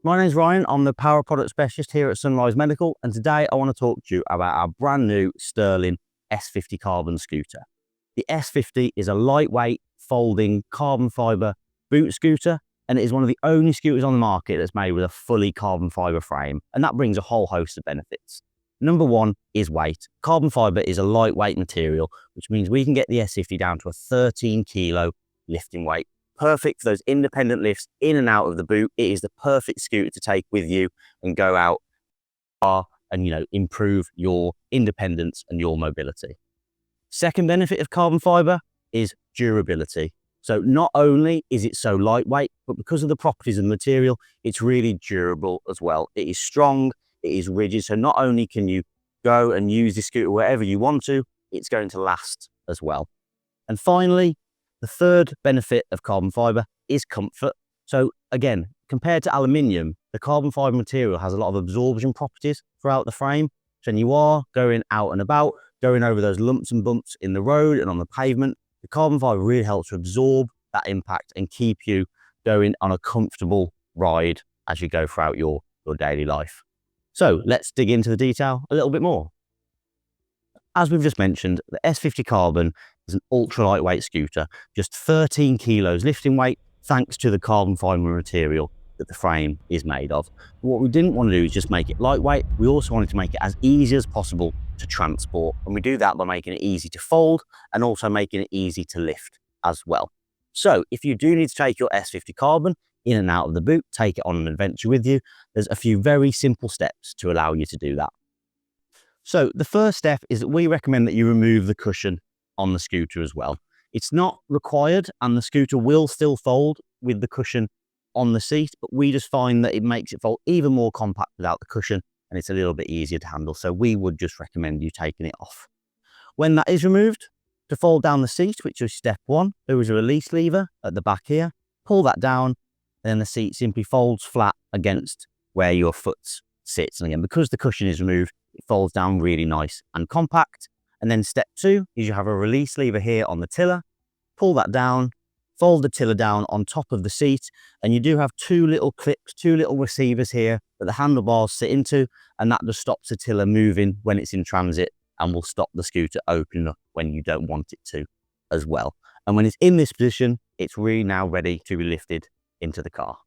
My name's Ryan. I'm the power product specialist here at Sunrise Medical, and today I want to talk to you about our brand new Sterling S50 Carbon Scooter. The S50 is a lightweight, folding carbon fibre boot scooter, and it is one of the only scooters on the market that's made with a fully carbon fibre frame, and that brings a whole host of benefits. Number one is weight. Carbon fibre is a lightweight material, which means we can get the S50 down to a 13 kilo lifting weight. Perfect for those independent lifts in and out of the boot. It is the perfect scooter to take with you and go out and improve your independence and your mobility. Second benefit of carbon fibre is durability. So not only is it so lightweight, but because of the properties of the material, it's really durable as well. It is strong, it is rigid. So not only can you go and use the scooter wherever you want to, it's going to last as well. And finally, the third benefit of carbon fibre is comfort. So again, compared to aluminium, the carbon fibre material has a lot of absorption properties throughout the frame. So when you are going out and about, going over those lumps and bumps in the road and on the pavement, the carbon fibre really helps to absorb that impact and keep you going on a comfortable ride as you go throughout your daily life. So let's dig into the detail a little bit more. As we've just mentioned, the S50 Carbon is an ultra lightweight scooter, just 13 kilos lifting weight, thanks to the carbon fibre material that the frame is made of. What we didn't want to do is just make it lightweight. We also wanted to make it as easy as possible to transport. And we do that by making it easy to fold and also making it easy to lift as well. So if you do need to take your S50 Carbon in and out of the boot, take it on an adventure with you, there's a few very simple steps to allow you to do that. So the first step is that we recommend that you remove the cushion on the scooter as well. It's not required, and the scooter will still fold with the cushion on the seat, but we just find that it makes it fold even more compact without the cushion, and it's a little bit easier to handle. So we would just recommend you taking it off. When that is removed, to fold down the seat, which is step one, there is a release lever at the back here. Pull that down, and then the seat simply folds flat against where your foot sits. And again, because the cushion is removed, it folds down really nice and compact. And then step two is you have a release lever here on the tiller. Pull that down, fold the tiller down on top of the seat, and you do have two little clips, two little receivers here that the handlebars sit into, and that just stops the tiller moving when it's in transit and will stop the scooter opening up when you don't want it to as well. And when it's in this position, it's really now ready to be lifted into the car.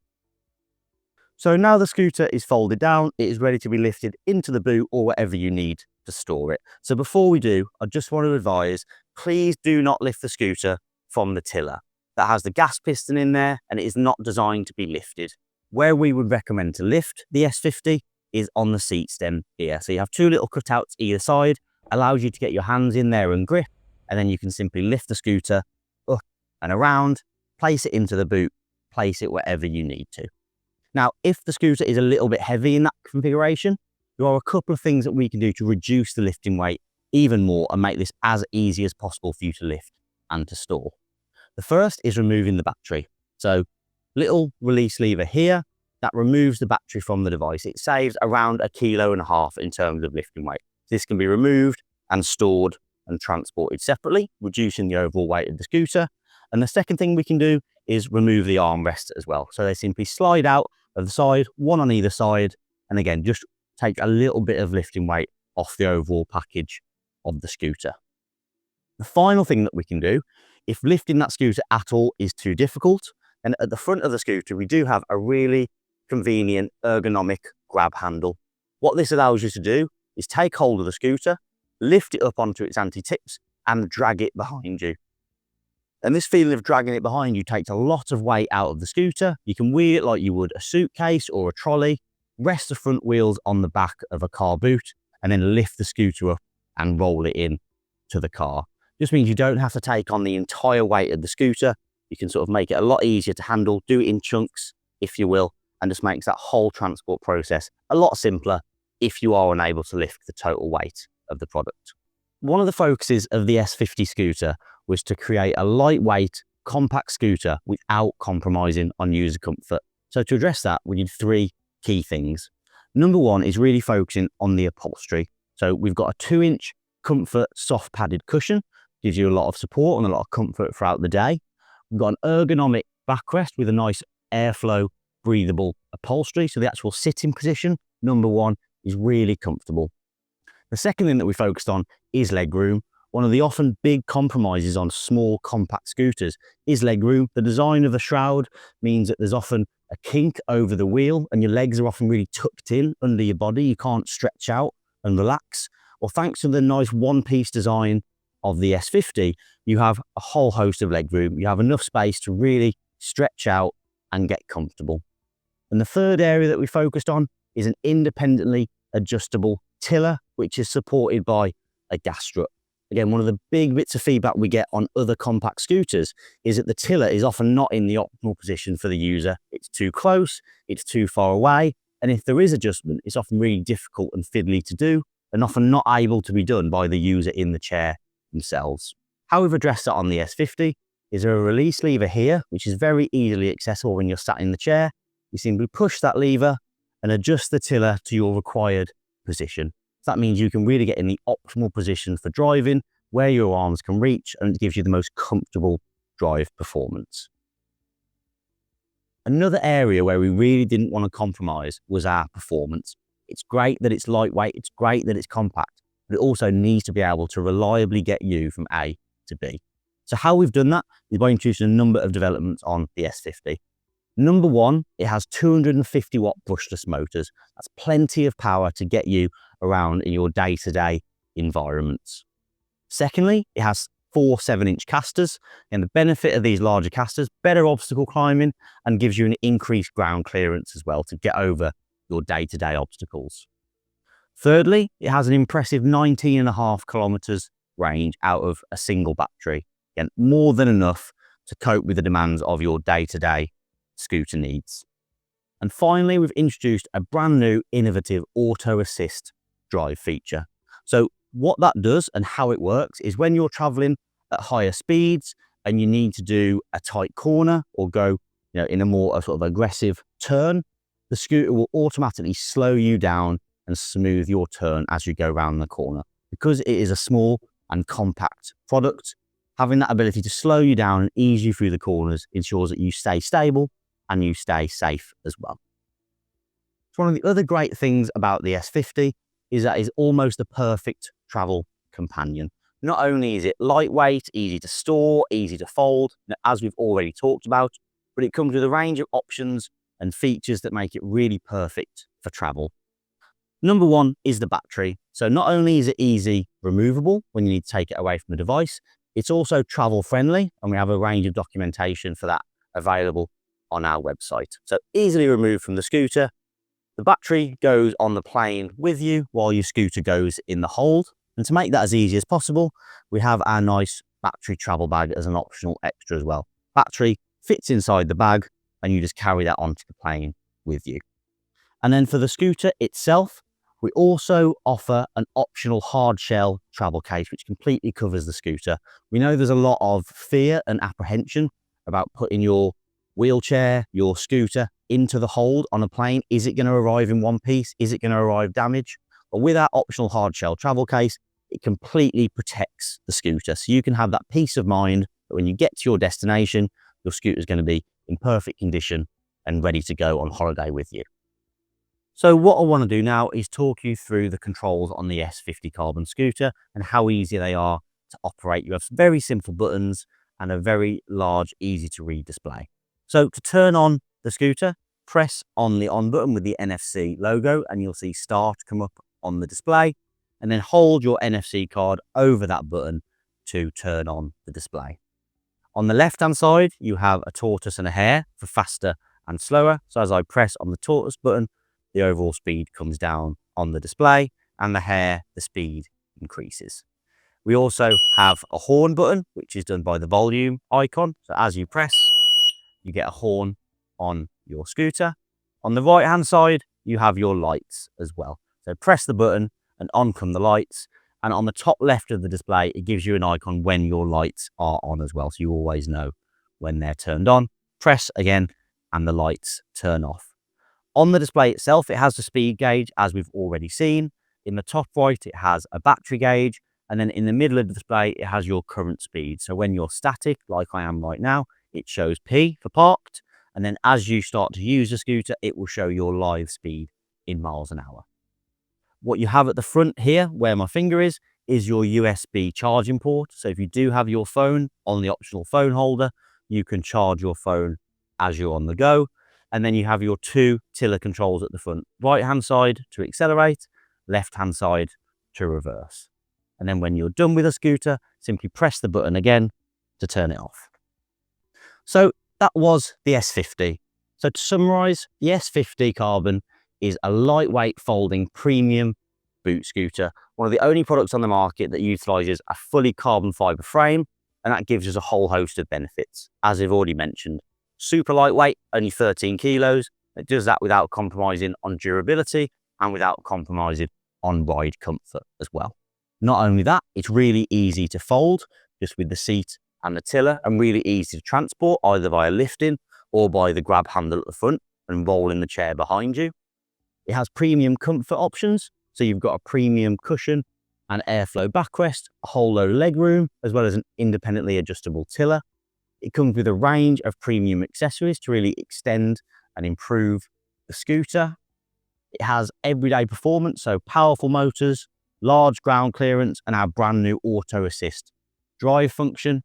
So now the scooter is folded down, it is ready to be lifted into the boot or wherever you need to store it. So before we do, I just want to advise, please do not lift the scooter from the tiller. That has the gas piston in there and it is not designed to be lifted. Where we would recommend to lift the S50 is on the seat stem here. So you have two little cutouts either side, allows you to get your hands in there and grip, and then you can simply lift the scooter up and around, place it into the boot, place it wherever you need to. Now, if the scooter is a little bit heavy in that configuration, there are a couple of things that we can do to reduce the lifting weight even more and make this as easy as possible for you to lift and to store. The first is removing the battery. So, little release lever here that removes the battery from the device. It saves around 1.5 kilos in terms of lifting weight. This can be removed and stored and transported separately, reducing the overall weight of the scooter. And the second thing we can do is remove the armrests as well. So they simply slide out of the side, one on either side, and again, just take a little bit of lifting weight off the overall package of the scooter. The final thing that we can do, if lifting that scooter at all is too difficult, then at the front of the scooter, we do have a really convenient ergonomic grab handle. What this allows you to do is take hold of the scooter, lift it up onto its anti-tips, and drag it behind you. And this feeling of dragging it behind you takes a lot of weight out of the scooter. You can wheel it like you would a suitcase or a trolley, rest the front wheels on the back of a car boot, and then lift the scooter up and roll it in to the car. Just means you don't have to take on the entire weight of the scooter. You can sort of make it a lot easier to handle, do it in chunks, if you will, and just makes that whole transport process a lot simpler if you are unable to lift the total weight of the product. One of the focuses of the S50 scooter was to create a lightweight, compact scooter without compromising on user comfort. So to address that, we need three key things. Number one is really focusing on the upholstery. So we've got a 2-inch comfort soft padded cushion, gives you a lot of support and a lot of comfort throughout the day. We've got an ergonomic backrest with a nice airflow breathable upholstery. So the actual sitting position, number one, is really comfortable. The second thing that we focused on is legroom. One of the often big compromises on small compact scooters is legroom. The design of the shroud means that there's often a kink over the wheel and your legs are often really tucked in under your body. You can't stretch out and relax. Well, thanks to the nice one-piece design of the S50, you have a whole host of legroom. You have enough space to really stretch out and get comfortable. And the third area that we focused on is an independently adjustable tiller, which is supported by a gas-strut. Again, one of the big bits of feedback we get on other compact scooters is that the tiller is often not in the optimal position for the user. It's too close, it's too far away, and if there is adjustment, it's often really difficult and fiddly to do, and often not able to be done by the user in the chair themselves. How we've addressed that on the S50 is there a release lever here, which is very easily accessible when you're sat in the chair. You simply push that lever and adjust the tiller to your required position. That means you can really get in the optimal position for driving, where your arms can reach, and it gives you the most comfortable drive performance. Another area where we really didn't want to compromise was our performance. It's great that it's lightweight, it's great that it's compact, but it also needs to be able to reliably get you from A to B. So how we've done that is by introducing a number of developments on the S50. Number one, it has 250 watt brushless motors. That's plenty of power to get you around in your day-to-day environments. Secondly, it has 4 7-inch casters, and the benefit of these larger casters, better obstacle climbing, and gives you an increased ground clearance as well to get over your day-to-day obstacles. Thirdly, it has an impressive 19.5 kilometers range out of a single battery. Again, more than enough to cope with the demands of your day-to-day scooter needs. And finally, we've introduced a brand new innovative auto assist drive feature. So what that does and how it works is when you're traveling at higher speeds and you need to do a tight corner or go in a more sort of aggressive turn, the scooter will automatically slow you down and smooth your turn as you go around the corner. Because it is a small and compact product, having that ability to slow you down and ease you through the corners ensures that you stay stable and you stay safe as well. So one of the other great things about the S50 is that it's almost the perfect travel companion. Not only is it lightweight, easy to store, easy to fold, as we've already talked about, but it comes with a range of options and features that make it really perfect for travel. Number one is the battery. So not only is it easy removable when you need to take it away from the device, it's also travel friendly, and we have a range of documentation for that available on our website. So easily removed from the scooter. The battery goes on the plane with you while your scooter goes in the hold. And to make that as easy as possible, we have our nice battery travel bag as an optional extra as well. Battery fits inside the bag and you just carry that onto the plane with you. And then for the scooter itself, we also offer an optional hard shell travel case, which completely covers the scooter. We know there's a lot of fear and apprehension about putting your wheelchair, your scooter into the hold on a plane. Is it going to arrive in one piece? Is it going to arrive damaged? But with our optional hard shell travel case, it completely protects the scooter. So you can have that peace of mind that when you get to your destination, your scooter is going to be in perfect condition and ready to go on holiday with you. So what I want to do now is talk you through the controls on the S50 Carbon scooter and how easy they are to operate. You have very simple buttons and a very large, easy to read display. So to turn on the scooter, press on the on button with the NFC logo and you'll see start come up on the display, and then hold your NFC card over that button to turn on the display. On the left hand side, you have a tortoise and a hare for faster and slower. So as I press on the tortoise button, the overall speed comes down on the display, and the hare, the speed increases. We also have a horn button, which is done by the volume icon. So as you press, you get a horn on your scooter. On the right hand side, you have your lights as well. So press the button and on come the lights. And on the top left of the display, it gives you an icon when your lights are on as well. So you always know when they're turned on. Press again and the lights turn off. On the display itself, it has the speed gauge as we've already seen. In the top right, it has a battery gauge. And then in the middle of the display, it has your current speed. So when you're static, like I am right now, it shows P for parked. And then as you start to use the scooter, it will show your live speed in miles an hour. What you have at the front here, where my finger is your USB charging port. So if you do have your phone on the optional phone holder, you can charge your phone as you're on the go. And then you have your two tiller controls at the front, right hand side to accelerate, left hand side to reverse. And then when you're done with a scooter, simply press the button again to turn it off. So that was the S50. So to summarize, the S50 Carbon is a lightweight folding premium boot scooter, one of the only products on the market that utilizes a fully carbon fiber frame, and that gives us a whole host of benefits. As I've already mentioned, super lightweight, only 13 kilos. It does that without compromising on durability and without compromising on ride comfort as well. Not only that, it's really easy to fold just with the seat and the tiller, and really easy to transport either via lifting or by the grab handle at the front and rolling the chair behind you. It has premium comfort options, so you've got a premium cushion and airflow backrest, a whole load of leg room, as well as an independently adjustable tiller. It comes with a range of premium accessories to really extend and improve the scooter. It has everyday performance, so powerful motors, large ground clearance, and our brand new auto assist drive function.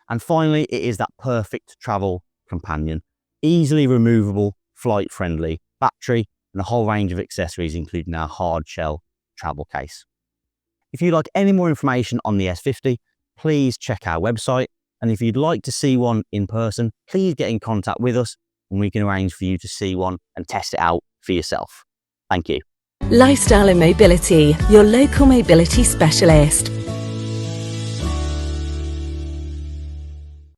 And finally, it is that perfect travel companion, easily removable, flight friendly battery, and a whole range of accessories, including our hard shell travel case. If you'd like any more information on the S50, please check our website. And if you'd like to see one in person, please get in contact with us and we can arrange for you to see one and test it out for yourself. Thank you. Lifestyle and Mobility, your local mobility specialist.